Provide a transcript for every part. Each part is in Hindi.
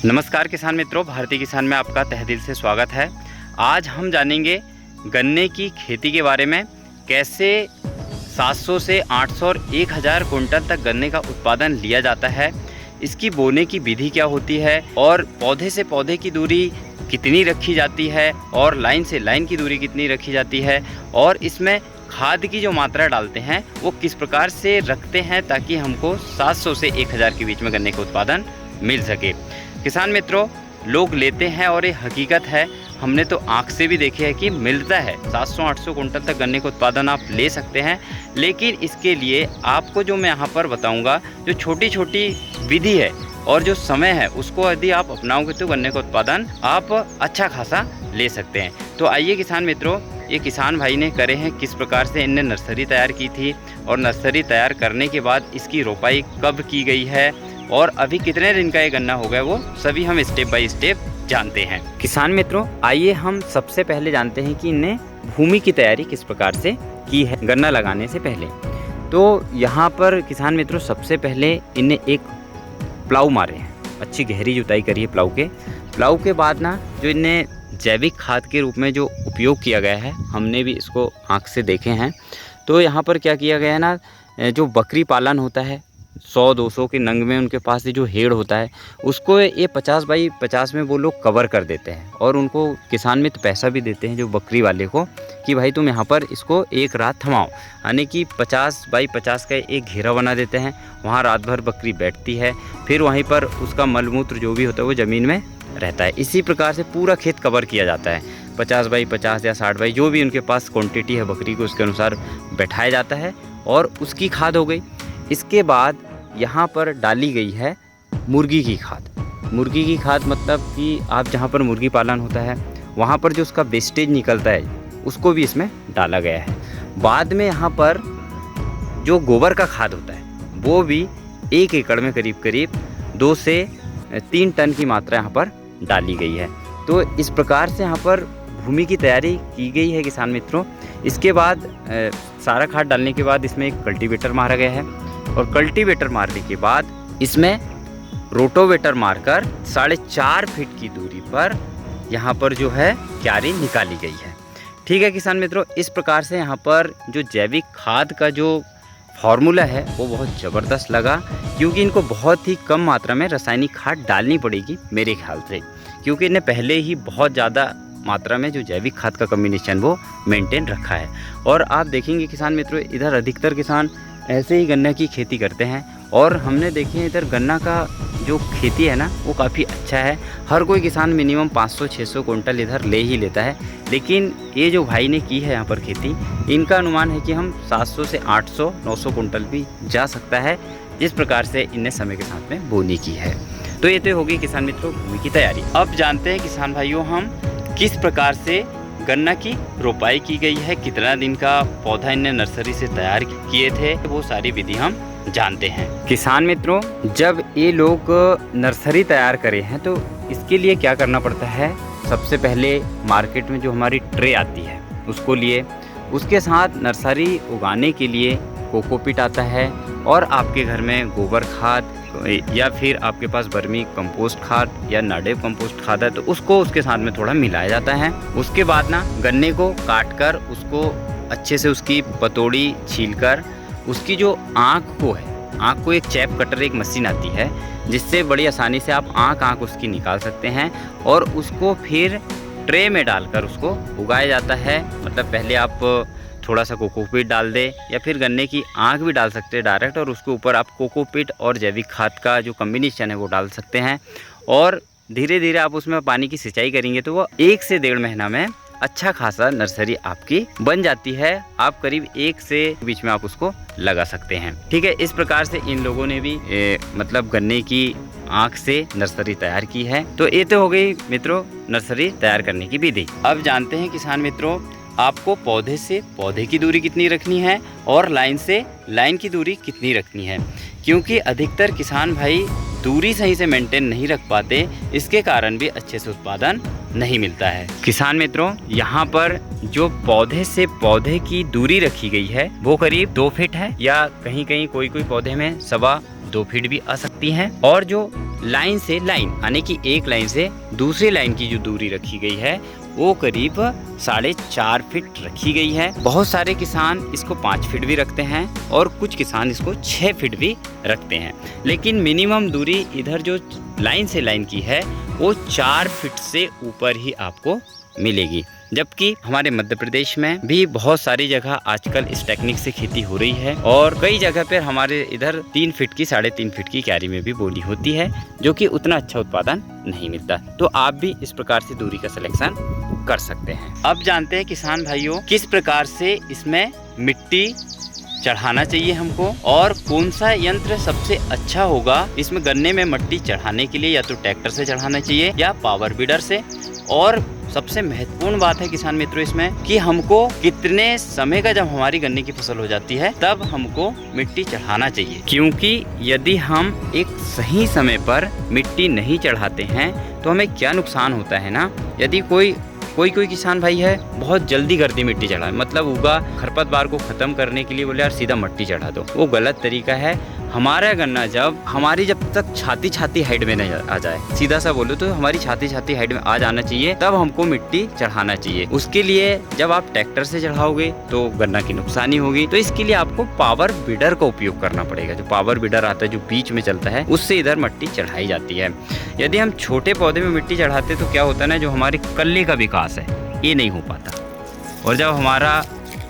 नमस्कार किसान मित्रों, भारतीय किसान में आपका तहे दिल से स्वागत है। आज हम जानेंगे गन्ने की खेती के बारे में। कैसे 700 से 800 और 1000 कुंटल तक गन्ने का उत्पादन लिया जाता है, इसकी बोने की विधि क्या होती है और पौधे से पौधे की दूरी कितनी रखी जाती है और लाइन से लाइन की दूरी कितनी रखी जाती है, और इसमें खाद की जो मात्रा डालते हैं वो किस प्रकार से रखते हैं ताकि हमको 700 से 1000 के बीच में गन्ने का उत्पादन मिल सके। किसान मित्रों, लोग लेते हैं और ये हकीकत है, हमने तो आँख से भी देखे है कि मिलता है 700-800 कुंटल तक गन्ने का उत्पादन आप ले सकते हैं। लेकिन इसके लिए आपको जो मैं यहाँ पर बताऊँगा, जो छोटी छोटी विधि है और जो समय है, उसको यदि आप अपनाओगे तो गन्ने का उत्पादन आप अच्छा खासा ले सकते हैं। तो आइए किसान मित्रों, ये किसान भाई ने करे हैं किस प्रकार से इनने नर्सरी तैयार की थी और नर्सरी तैयार करने के बाद इसकी रोपाई कब की गई है और अभी कितने दिन का ये गन्ना हो गया, वो सभी हम स्टेप बाय स्टेप जानते हैं। किसान मित्रों, आइए हम सबसे पहले जानते हैं कि इनने भूमि की तैयारी किस प्रकार से की है गन्ना लगाने से पहले। तो यहाँ पर किसान मित्रों, सबसे पहले इनने एक प्लाऊ मारे हैं, अच्छी गहरी जुताई करी है प्लाऊ के बाद ना जो इनने जैविक खाद के रूप में जो उपयोग किया गया है, हमने भी इसको आँख से देखे हैं। तो यहाँ पर क्या किया गया है ना, जो बकरी पालन होता है 100-200 के नंग में उनके पास ये जो हेड़ होता है, उसको ये 50 बाई 50 में वो लोग कवर कर देते हैं और उनको किसान मित्र पैसा भी देते हैं जो बकरी वाले को, कि भाई तुम यहाँ पर इसको एक रात थमाओ। यानी कि 50 बाई 50 का एक घेरा बना देते हैं, वहाँ रात भर बकरी बैठती है, फिर वहीं पर उसका मलमूत्र जो भी होता है वो ज़मीन में रहता है। इसी प्रकार से पूरा खेत कवर किया जाता है। 50 बाई 50 या 60 बाई जो भी उनके पास क्वांटिटी है बकरी को, उसके अनुसार बैठाया जाता है और उसकी खाद हो गई। इसके बाद यहाँ पर डाली गई है मुर्गी की खाद। मुर्गी की खाद मतलब कि आप जहाँ पर मुर्गी पालन होता है वहाँ पर जो उसका वेस्टेज निकलता है उसको भी इसमें डाला गया है। बाद में यहाँ पर जो गोबर का खाद होता है वो भी 1 एकड़ में करीब 2 से 3 टन की मात्रा यहाँ पर डाली गई है। तो इस प्रकार से यहाँ पर भूमि की तैयारी की गई है किसान मित्रों। इसके बाद सारा खाद डालने के बाद इसमें एक कल्टीवेटर मारा गया है और कल्टीवेटर मारने के बाद इसमें रोटोवेटर मारकर 4.5 फीट की दूरी पर यहाँ पर जो है क्यारी निकाली गई है। ठीक है किसान मित्रों, इस प्रकार से यहाँ पर जो जैविक खाद का जो फार्मूला है वो बहुत ज़बरदस्त लगा, क्योंकि इनको बहुत ही कम मात्रा में रासायनिक खाद डालनी पड़ेगी मेरे ख्याल से, क्योंकि इन्हें पहले ही बहुत ज़्यादा मात्रा में जो जैविक खाद का कम्बिनेशन वो मेंटेन रखा है। और आप देखेंगे किसान मित्रों, इधर अधिकतर किसान ऐसे ही गन्ना की खेती करते हैं और हमने देखे हैं इधर गन्ना का जो खेती है ना वो काफ़ी अच्छा है। हर कोई किसान मिनिमम 500-600 कुंटल इधर ले ही लेता है, लेकिन ये जो भाई ने की है यहाँ पर खेती, इनका अनुमान है कि हम 700 से 800-900 कुंटल भी जा सकता है, जिस प्रकार से इनने समय के साथ में बोनी की है। तो ये तो होगी किसान मित्रों भूमि की तैयारी। अब जानते हैं किसान भाइयों, हम किस प्रकार से गन्ना की रोपाई की गई है, कितना दिन का पौधा इनने नर्सरी से तैयार किए थे, वो सारी विधि हम जानते हैं। किसान मित्रों, जब ये लोग नर्सरी तैयार करे हैं तो इसके लिए क्या करना पड़ता है, सबसे पहले मार्केट में जो हमारी ट्रे आती है उसको लिए, उसके साथ नर्सरी उगाने के लिए कोकोपीट आता है और आपके घर में गोबर खाद या फिर आपके पास वर्मी कंपोस्ट खाद या नाडेव कंपोस्ट खाद है तो उसको उसके साथ में थोड़ा मिलाया जाता है। उसके बाद ना गन्ने को काट कर उसको अच्छे से उसकी पतोड़ी छीलकर उसकी जो आँख को एक चैप कटर एक मशीन आती है जिससे बड़ी आसानी से आप आँख उसकी निकाल सकते हैं और उसको फिर ट्रे में डालकर उसको उगाया जाता है। मतलब पहले आप थोड़ा सा कोकोपीट डाल दे या फिर गन्ने की आँख भी डाल सकते हैं डायरेक्ट, और उसके ऊपर आप कोकोपीट और जैविक खाद का जो कम्बिनेशन है वो डाल सकते हैं और धीरे धीरे आप उसमें पानी की सिंचाई करेंगे तो वो 1 से 1.5 महीना में अच्छा खासा नर्सरी आपकी बन जाती है। आप करीब 1 से बीच में आप उसको लगा सकते हैं। ठीक है, इस प्रकार से इन लोगों ने भी मतलब गन्ने की आँख से नर्सरी तैयार की है। तो ये तो हो गई मित्रों नर्सरी तैयार करने की विधि। अब जानते हैं किसान मित्रों, आपको पौधे से पौधे की दूरी कितनी रखनी है और लाइन से लाइन की दूरी कितनी रखनी है, क्योंकि अधिकतर किसान भाई दूरी सही से मेंटेन नहीं रख पाते, इसके कारण भी अच्छे से उत्पादन नहीं मिलता है। किसान मित्रों, यहाँ पर जो पौधे से पौधे की दूरी रखी गई है वो करीब 2 फीट है, या कहीं कहीं कोई पौधे में 2.25 2 फीट भी आ सकती हैं। और जो लाइन से लाइन यानी कि एक लाइन से दूसरी लाइन की जो दूरी रखी गई है वो करीब 4.5 फीट रखी गई है। बहुत सारे किसान इसको 5 फीट भी रखते हैं और कुछ किसान इसको 6 फीट भी रखते हैं, लेकिन मिनिमम दूरी इधर जो लाइन से लाइन की है वो 4 फीट से ऊपर ही आपको मिलेगी। जबकि हमारे मध्य प्रदेश में भी बहुत सारी जगह आजकल इस टेक्निक से खेती हो रही है और कई जगह पर हमारे इधर 3 फीट की 3.5 फीट की क्यारी में भी बोली होती है, जो कि उतना अच्छा उत्पादन नहीं मिलता। तो आप भी इस प्रकार से दूरी का सिलेक्शन कर सकते हैं। अब जानते हैं किसान भाइयों किस प्रकार से इसमें मिट्टी चढ़ाना चाहिए हमको और कौन सा यंत्र सबसे अच्छा होगा इसमें गन्ने में मिट्टी चढ़ाने के लिए, या तो ट्रैक्टर से चढ़ाना चाहिए या पावर बीडर से। और सबसे महत्वपूर्ण बात है किसान मित्रों इसमें कि हमको कितने समय का जब हमारी गन्ने की फसल हो जाती है तब हमको मिट्टी चढ़ाना चाहिए, क्योंकि यदि हम एक सही समय पर मिट्टी नहीं चढ़ाते हैं तो हमें क्या नुकसान होता है ना। यदि कोई किसान भाई है बहुत जल्दी कर दी मिट्टी चढ़ाए, मतलब उगा खरपतवार को ख़त्म करने के लिए बोले यार सीधा मिट्टी चढ़ा दो, वो गलत तरीका है। हमारा गन्ना जब तक छाती हाइट में नहीं आ जाए, सीधा सा बोलो तो हमारी छाती हाइट में आ जाना चाहिए, तब हमको मिट्टी चढ़ाना चाहिए। उसके लिए जब आप ट्रैक्टर से चढ़ाओगे तो गन्ना की नुकसानी होगी, तो इसके लिए आपको पावर बीडर का उपयोग करना पड़ेगा। जो पावर बीडर आता है जो बीच में चलता है उससे इधर मिट्टी चढ़ाई जाती है। यदि हम छोटे पौधे में मिट्टी चढ़ाते तो क्या होता है ना, जो हमारे कल्ले का विकास है ये नहीं हो पाता। और जब हमारा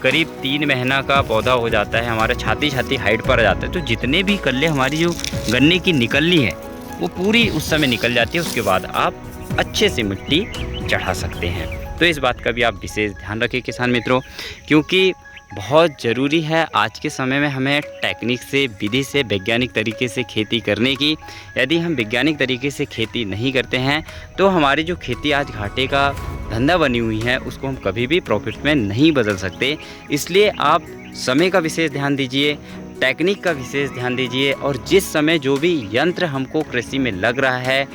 करीब 3 महीना का पौधा हो जाता है, हमारा छाती हाइट पर आ जाता है, तो जितने भी कल्ले हमारी जो गन्ने की निकलनी है वो पूरी उस समय निकल जाती है। उसके बाद आप अच्छे से मिट्टी चढ़ा सकते हैं। तो इस बात का भी आप विशेष ध्यान रखें किसान मित्रों, क्योंकि बहुत ज़रूरी है आज के समय में हमें टेक्निक से, विधि से, वैज्ञानिक तरीके से खेती करने की। यदि हम वैज्ञानिक तरीके से खेती नहीं करते हैं तो हमारी जो खेती आज घाटे का धंधा बनी हुई है उसको हम कभी भी प्रॉफिट में नहीं बदल सकते। इसलिए आप समय का विशेष ध्यान दीजिए, टेक्निक का विशेष ध्यान दीजिए, और जिस समय जो भी यंत्र हमको कृषि में लग रहा है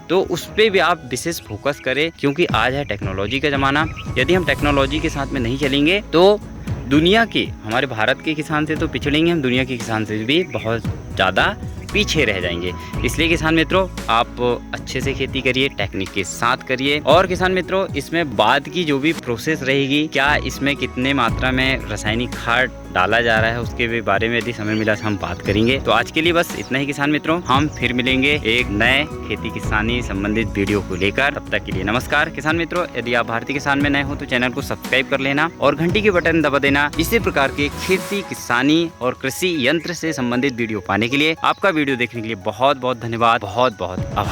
तो उस पर भी आप विशेष फोकस करें, क्योंकि आज है टेक्नोलॉजी का ज़माना। यदि हम टेक्नोलॉजी के साथ में नहीं चलेंगे तो दुनिया के, हमारे भारत के किसान से तो पिछड़ेंगे हम, दुनिया के किसान से भी बहुत ज़्यादा पीछे रह जाएंगे। इसलिए किसान मित्रों आप अच्छे से खेती करिए, टेक्निक के साथ करिए। और किसान मित्रों इसमें बाद की जो भी प्रोसेस रहेगी, क्या इसमें कितने मात्रा में रासायनिक खाद डाला जा रहा है उसके भी बारे में यदि समय मिला तो हम बात करेंगे। तो आज के लिए बस इतना ही किसान मित्रों, हम फिर मिलेंगे एक नए खेती किसानी संबंधित वीडियो को लेकर। तब तक के लिए नमस्कार किसान मित्रों। यदि आप भारतीय किसान में नए हो तो चैनल को सब्सक्राइब कर लेना और घंटी के बटन दबा देना। इसी प्रकार के खेती किसानी और कृषि यंत्र से संबंधित वीडियो पाने के लिए आपका वीडियो देखने के लिए बहुत बहुत धन्यवाद, बहुत बहुत आभार।